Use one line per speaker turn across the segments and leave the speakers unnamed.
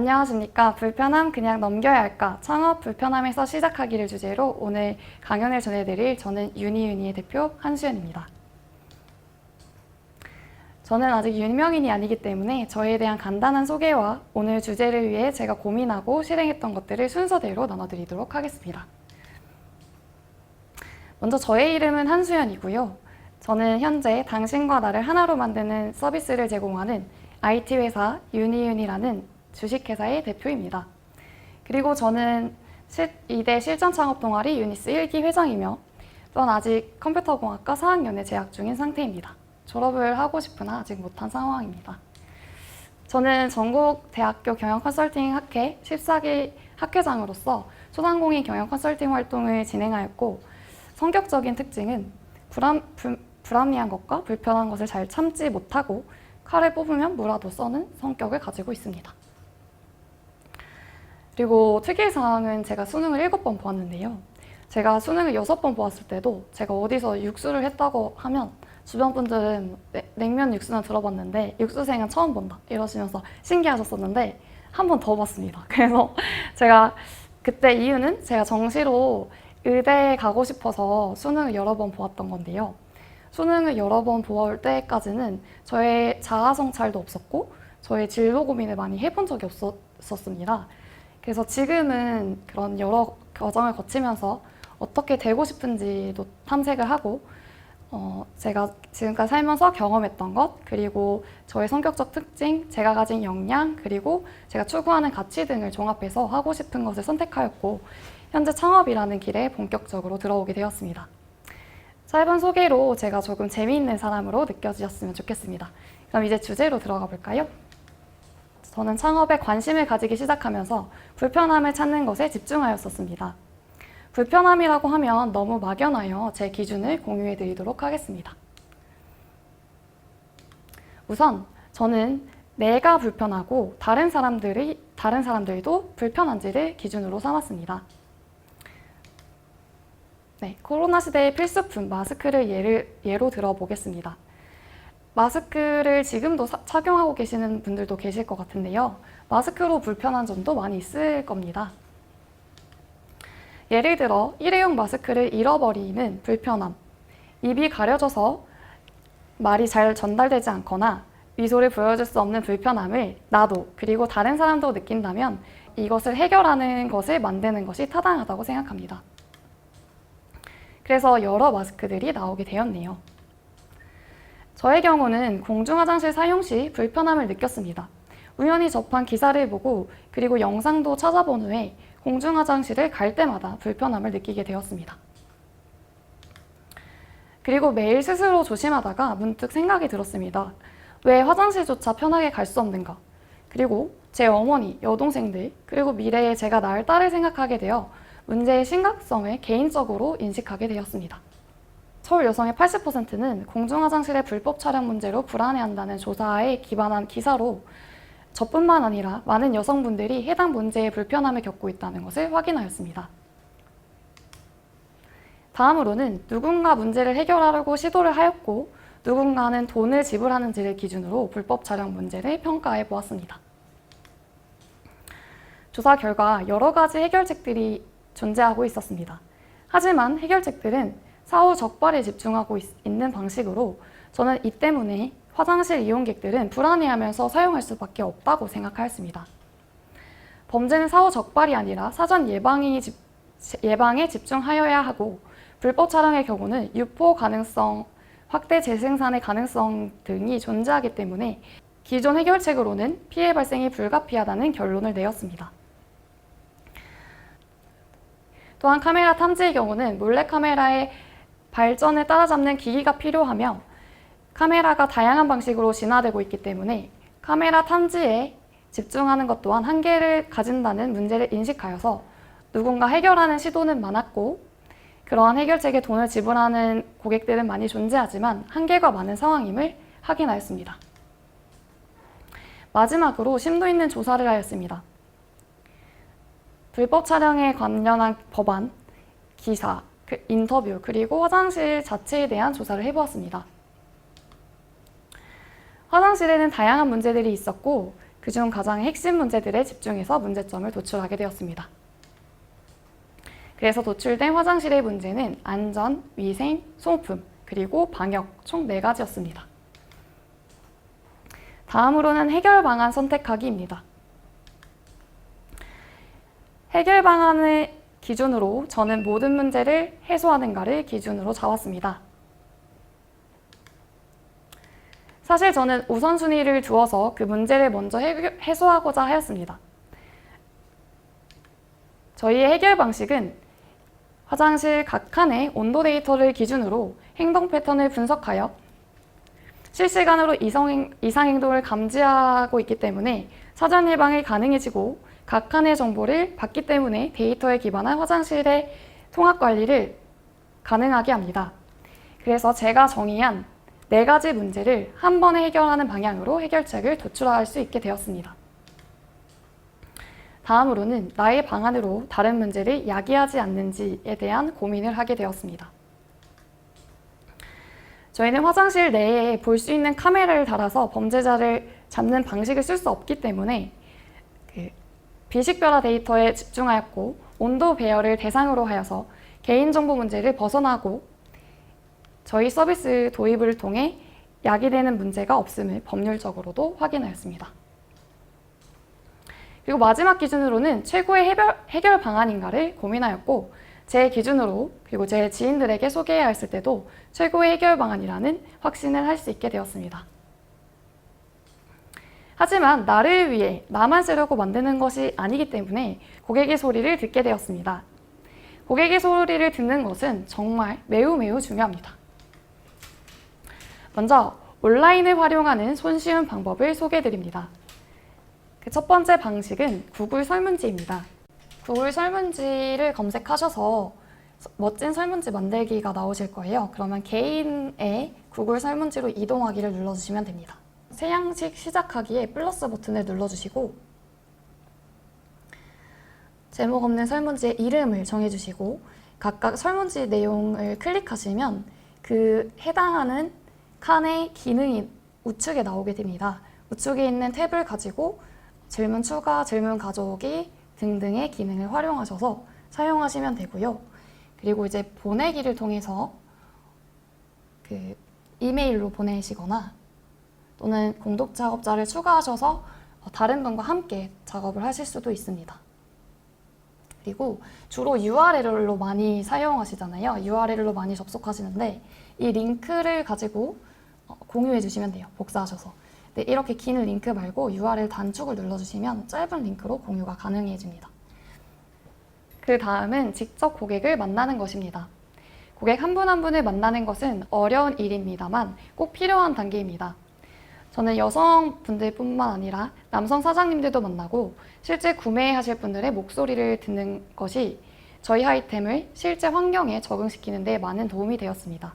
안녕하십니까. 불편함 그냥 넘겨야 할까? 창업 불편함에서 시작하기를 주제로 오늘 강연을 전해드릴 저는 유니유니의 대표 한수연입니다. 저는 아직 유명인이 아니기 때문에 저에 대한 간단한 소개와 오늘 주제를 위해 제가 고민하고 실행했던 것들을 순서대로 나눠드리도록 하겠습니다. 먼저 저의 이름은 한수연이고요. 저는 현재 당신과 나를 하나로 만드는 서비스를 제공하는 IT 회사 유니유니라는 주식회사의 대표입니다. 그리고 저는 2대 실전창업 동아리 유니스 1기 회장이며 또한 아직 컴퓨터공학과 4학년에 재학 중인 상태입니다. 졸업을 하고 싶으나 아직 못한 상황입니다. 저는 전국대학교 경영컨설팅학회 14기 학회장으로서 소상공인 경영 컨설팅 활동을 진행하였고, 성격적인 특징은 불합리한 것과 불편한 것을 잘 참지 못하고 칼을 뽑으면 무라도 써는 성격을 가지고 있습니다. 그리고 특이사항은 제가 수능을 7번 보았는데요. 제가 수능을 6번 보았을 때도 제가 어디서 육수를 했다고 하면 주변 분들은 냉면 육수는 들어봤는데 육수생은 처음 본다 이러시면서 신기하셨었는데 한 번 더 봤습니다. 그래서 제가 그때 이유는 제가 정시로 의대에 가고 싶어서 수능을 여러 번 보았던 건데요. 수능을 여러 번 보았을 때까지는 저의 자아 성찰도 없었고 저의 진로 고민을 많이 해본 적이 없었습니다. 그래서 지금은 그런 여러 과정을 거치면서 어떻게 되고 싶은지도 탐색을 하고 제가 지금까지 살면서 경험했던 것, 그리고 저의 성격적 특징, 제가 가진 역량, 그리고 제가 추구하는 가치 등을 종합해서 하고 싶은 것을 선택하였고 현재 창업이라는 길에 본격적으로 들어오게 되었습니다. 짧은 소개로 제가 조금 재미있는 사람으로 느껴지셨으면 좋겠습니다. 그럼 이제 주제로 들어가 볼까요? 저는 창업에 관심을 가지기 시작하면서 불편함을 찾는 것에 집중하였었습니다. 불편함이라고 하면 너무 막연하여 제 기준을 공유해 드리도록 하겠습니다. 우선 저는 내가 불편하고 다른 사람들도 불편한지를 기준으로 삼았습니다. 네, 코로나 시대의 필수품 마스크를 예로 들어보겠습니다. 마스크를 지금도 착용하고 계시는 분들도 계실 것 같은데요. 마스크로 불편한 점도 많이 있을 겁니다. 예를 들어 일회용 마스크를 잃어버리는 불편함, 입이 가려져서 말이 잘 전달되지 않거나 미소를 보여줄 수 없는 불편함을 나도 그리고 다른 사람도 느낀다면 이것을 해결하는 것을 만드는 것이 타당하다고 생각합니다. 그래서 여러 마스크들이 나오게 되었네요. 저의 경우는 공중화장실 사용 시 불편함을 느꼈습니다. 우연히 접한 기사를 보고 그리고 영상도 찾아본 후에 공중화장실을 갈 때마다 불편함을 느끼게 되었습니다. 그리고 매일 스스로 조심하다가 문득 생각이 들었습니다. 왜 화장실조차 편하게 갈 수 없는가? 그리고 제 어머니, 여동생들, 그리고 미래에 제가 낳을 딸을 생각하게 되어 문제의 심각성을 개인적으로 인식하게 되었습니다. 서울 여성의 80%는 공중화장실의 불법 촬영 문제로 불안해한다는 조사에 기반한 기사로 저뿐만 아니라 많은 여성분들이 해당 문제에 불편함을 겪고 있다는 것을 확인하였습니다. 다음으로는 누군가 문제를 해결하려고 시도를 하였고 누군가는 돈을 지불하는지를 기준으로 불법 촬영 문제를 평가해 보았습니다. 조사 결과 여러 가지 해결책들이 존재하고 있었습니다. 하지만 해결책들은 사후 적발에 집중하고 있는 방식으로 저는 이 때문에 화장실 이용객들은 불안해하면서 사용할 수밖에 없다고 생각하였습니다. 범죄는 사후 적발이 아니라 사전 예방에 집중하여야 하고 불법 촬영의 경우는 유포 가능성, 확대 재생산의 가능성 등이 존재하기 때문에 기존 해결책으로는 피해 발생이 불가피하다는 결론을 내었습니다. 또한 카메라 탐지의 경우는 몰래카메라의 발전을 따라잡는 기기가 필요하며 카메라가 다양한 방식으로 진화되고 있기 때문에 카메라 탐지에 집중하는 것 또한 한계를 가진다는 문제를 인식하여서 누군가 해결하는 시도는 많았고 그러한 해결책에 돈을 지불하는 고객들은 많이 존재하지만 한계가 많은 상황임을 확인하였습니다. 마지막으로 심도 있는 조사를 하였습니다. 불법 촬영에 관련한 법안, 기사, 인터뷰, 그리고 화장실 자체에 대한 조사를 해보았습니다. 화장실에는 다양한 문제들이 있었고 그중 가장 핵심 문제들에 집중해서 문제점을 도출하게 되었습니다. 그래서 도출된 화장실의 문제는 안전, 위생, 소모품, 그리고 방역 총 4가지였습니다. 다음으로는 해결 방안 선택하기입니다. 해결 방안을 기준으로 저는 모든 문제를 해소하는가를 기준으로 잡았습니다. 사실 저는 우선순위를 두어서 그 문제를 먼저 해소하고자 하였습니다. 저희의 해결 방식은 화장실 각 칸의 온도 데이터를 기준으로 행동 패턴을 분석하여 실시간으로 이상행동을 감지하고 있기 때문에 사전 예방이 가능해지고 각 칸의 정보를 받기 때문에 데이터에 기반한 화장실의 통합 관리를 가능하게 합니다. 그래서 제가 정의한 4가지 문제를 한 번에 해결하는 방향으로 해결책을 도출할 수 있게 되었습니다. 다음으로는 나의 방안으로 다른 문제를 야기하지 않는지에 대한 고민을 하게 되었습니다. 저희는 화장실 내에 볼 수 있는 카메라를 달아서 범죄자를 잡는 방식을 쓸 수 없기 때문에 비식별화 데이터에 집중하였고 온도 배열을 대상으로 하여서 개인정보 문제를 벗어나고 저희 서비스 도입을 통해 야기되는 문제가 없음을 법률적으로도 확인하였습니다. 그리고 마지막 기준으로는 최고의 해결 방안인가를 고민하였고 제 기준으로 그리고 제 지인들에게 소개해야 했을 때도 최고의 해결 방안이라는 확신을 할 수 있게 되었습니다. 하지만 나를 위해 나만 쓰려고 만드는 것이 아니기 때문에 고객의 소리를 듣게 되었습니다. 고객의 소리를 듣는 것은 정말 매우 중요합니다. 먼저 온라인을 활용하는 손쉬운 방법을 소개해드립니다. 그 첫 번째 방식은 구글 설문지입니다. 구글 설문지를 검색하셔서 멋진 설문지 만들기가 나오실 거예요. 그러면 개인의 구글 설문지로 이동하기를 눌러주시면 됩니다. 새 양식 시작하기에 플러스 버튼을 눌러주시고 제목 없는 설문지의 이름을 정해주시고 각각 설문지 내용을 클릭하시면 그 해당하는 칸의 기능이 우측에 나오게 됩니다. 우측에 있는 탭을 가지고 질문 추가, 질문 가져오기 등등의 기능을 활용하셔서 사용하시면 되고요. 그리고 이제 보내기를 통해서 그 이메일로 보내시거나 또는 공동 작업자를 추가하셔서 다른 분과 함께 작업을 하실 수도 있습니다. 그리고 주로 URL로 많이 사용하시잖아요. URL로 많이 접속하시는데 이 링크를 가지고 공유해 주시면 돼요. 복사하셔서. 네, 이렇게 긴 링크 말고 URL 단축을 눌러주시면 짧은 링크로 공유가 가능해집니다. 그 다음은 직접 고객을 만나는 것입니다. 고객 한 분 한 분을 만나는 것은 어려운 일입니다만 꼭 필요한 단계입니다. 저는 여성분들뿐만 아니라 남성 사장님들도 만나고 실제 구매하실 분들의 목소리를 듣는 것이 저희 아이템을 실제 환경에 적응시키는 데 많은 도움이 되었습니다.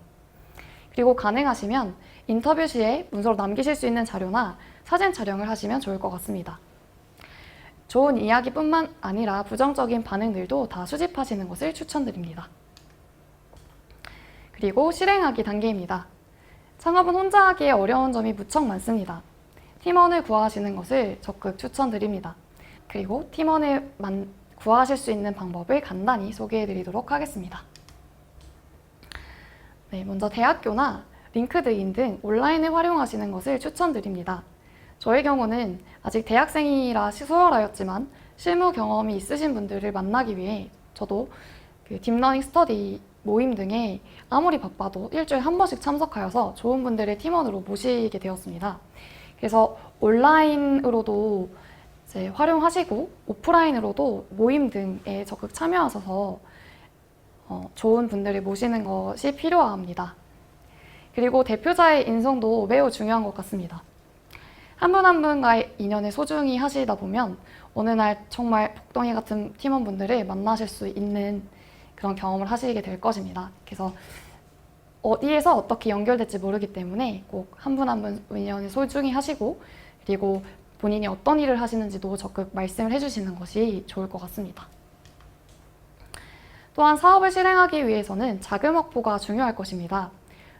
그리고 가능하시면 인터뷰 시에 문서로 남기실 수 있는 자료나 사진 촬영을 하시면 좋을 것 같습니다. 좋은 이야기뿐만 아니라 부정적인 반응들도 다 수집하시는 것을 추천드립니다. 그리고 실행하기 단계입니다. 창업은 혼자 하기에 어려운 점이 무척 많습니다. 팀원을 구하시는 것을 적극 추천드립니다. 그리고 팀원을 구하실 수 있는 방법을 간단히 소개해 드리도록 하겠습니다. 네, 먼저 대학교나 링크드인 등 온라인을 활용하시는 것을 추천드립니다. 저의 경우는 아직 대학생이라 수월하였지만 실무 경험이 있으신 분들을 만나기 위해 저도 그 딥러닝 스터디 모임 등에 아무리 바빠도 일주일에 한 번씩 참석하여서 좋은 분들을 팀원으로 모시게 되었습니다. 그래서 온라인으로도 이제 활용하시고 오프라인으로도 모임 등에 적극 참여하셔서 좋은 분들을 모시는 것이 필요합니다. 그리고 대표자의 인성도 매우 중요한 것 같습니다. 한 분 한 분과의 인연을 소중히 하시다 보면 어느 날 정말 복덩이 같은 팀원분들을 만나실 수 있는 그런 경험을 하시게 될 것입니다. 그래서 어디에서 어떻게 연결될지 모르기 때문에 꼭 한 분 한 분 인연을 소중히 하시고 그리고 본인이 어떤 일을 하시는지도 적극 말씀을 해주시는 것이 좋을 것 같습니다. 또한 사업을 실행하기 위해서는 자금 확보가 중요할 것입니다.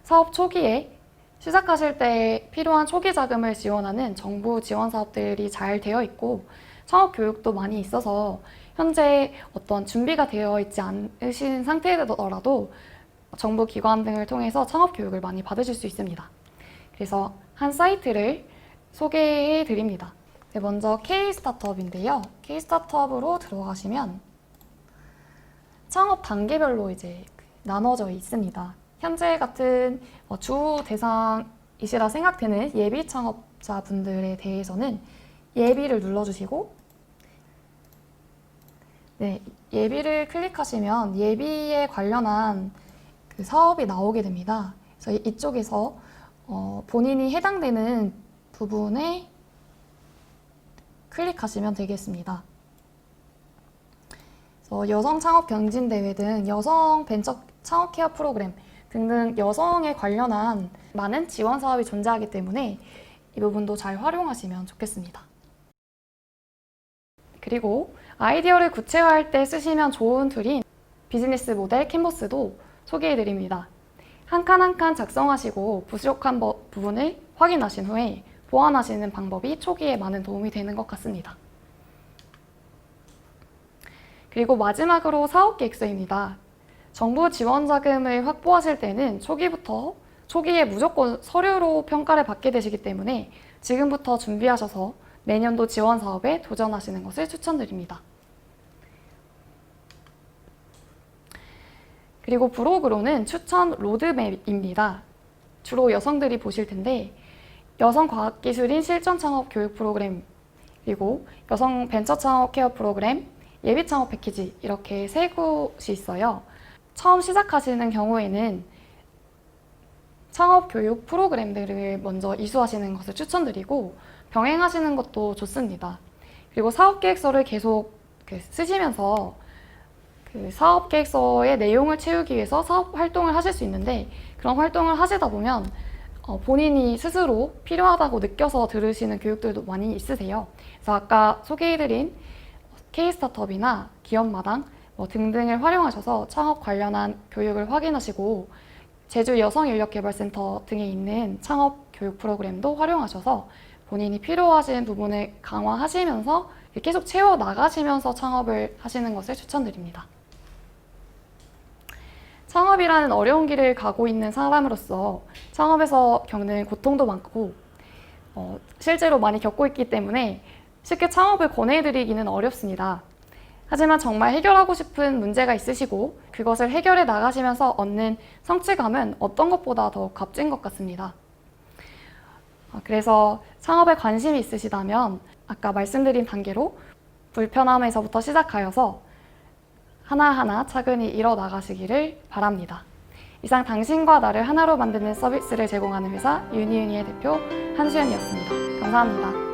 사업 초기에 시작하실 때 필요한 초기 자금을 지원하는 정부 지원 사업들이 잘 되어 있고 창업 교육도 많이 있어서 현재 어떤 준비가 되어 있지 않으신 상태더라도 정부 기관 등을 통해서 창업 교육을 많이 받으실 수 있습니다. 그래서 한 사이트를 소개해 드립니다. 먼저 K-스타트업인데요. K-스타트업으로 들어가시면 창업 단계별로 이제 나눠져 있습니다. 현재 같은 주 대상이시라 생각되는 예비 창업자분들에 대해서는 예비를 눌러주시고, 네, 예비를 클릭하시면 예비에 관련한 그 사업이 나오게 됩니다. 그래서 이쪽에서 본인이 해당되는 부분에 클릭하시면 되겠습니다. 여성 창업 경진대회 등 여성 벤처 창업 케어 프로그램 등등 여성에 관련한 많은 지원 사업이 존재하기 때문에 이 부분도 잘 활용하시면 좋겠습니다. 그리고 아이디어를 구체화할 때 쓰시면 좋은 툴인 비즈니스 모델 캔버스도 소개해드립니다. 한 칸 한 칸 작성하시고 부족한 부분을 확인하신 후에 보완하시는 방법이 초기에 많은 도움이 되는 것 같습니다. 그리고 마지막으로 사업계획서입니다. 정부 지원 자금을 확보하실 때는 초기에 무조건 서류로 평가를 받게 되시기 때문에 지금부터 준비하셔서 내년도 지원 사업에 도전하시는 것을 추천드립니다. 그리고 부록으로는 추천 로드맵입니다. 주로 여성들이 보실 텐데 여성과학기술인 실전창업 교육 프로그램, 그리고 여성 벤처창업 케어 프로그램, 예비창업 패키지 이렇게 세 곳이 있어요. 처음 시작하시는 경우에는 창업교육 프로그램들을 먼저 이수하시는 것을 추천드리고 병행하시는 것도 좋습니다. 그리고 사업계획서를 계속 쓰시면서 그 사업계획서의 내용을 채우기 위해서 사업 활동을 하실 수 있는데 그런 활동을 하시다 보면 본인이 스스로 필요하다고 느껴서 들으시는 교육들도 많이 있으세요. 그래서 아까 소개해드린 K-스타트업이나 기업마당 등등을 활용하셔서 창업 관련한 교육을 확인하시고 제주 여성인력개발센터 등에 있는 창업 교육 프로그램도 활용하셔서 본인이 필요하신 부분을 강화하시면서 계속 채워 나가시면서 창업을 하시는 것을 추천드립니다. 창업이라는 어려운 길을 가고 있는 사람으로서 창업에서 겪는 고통도 많고 실제로 많이 겪고 있기 때문에 쉽게 창업을 권해드리기는 어렵습니다. 하지만 정말 해결하고 싶은 문제가 있으시고 그것을 해결해 나가시면서 얻는 성취감은 어떤 것보다 더 값진 것 같습니다. 그래서 창업에 관심이 있으시다면 아까 말씀드린 단계로 불편함에서부터 시작하여서 하나하나 차근히 이뤄나가시기를 바랍니다. 이상 당신과 나를 하나로 만드는 서비스를 제공하는 회사 유니유니의 대표 한수연이었습니다. 감사합니다.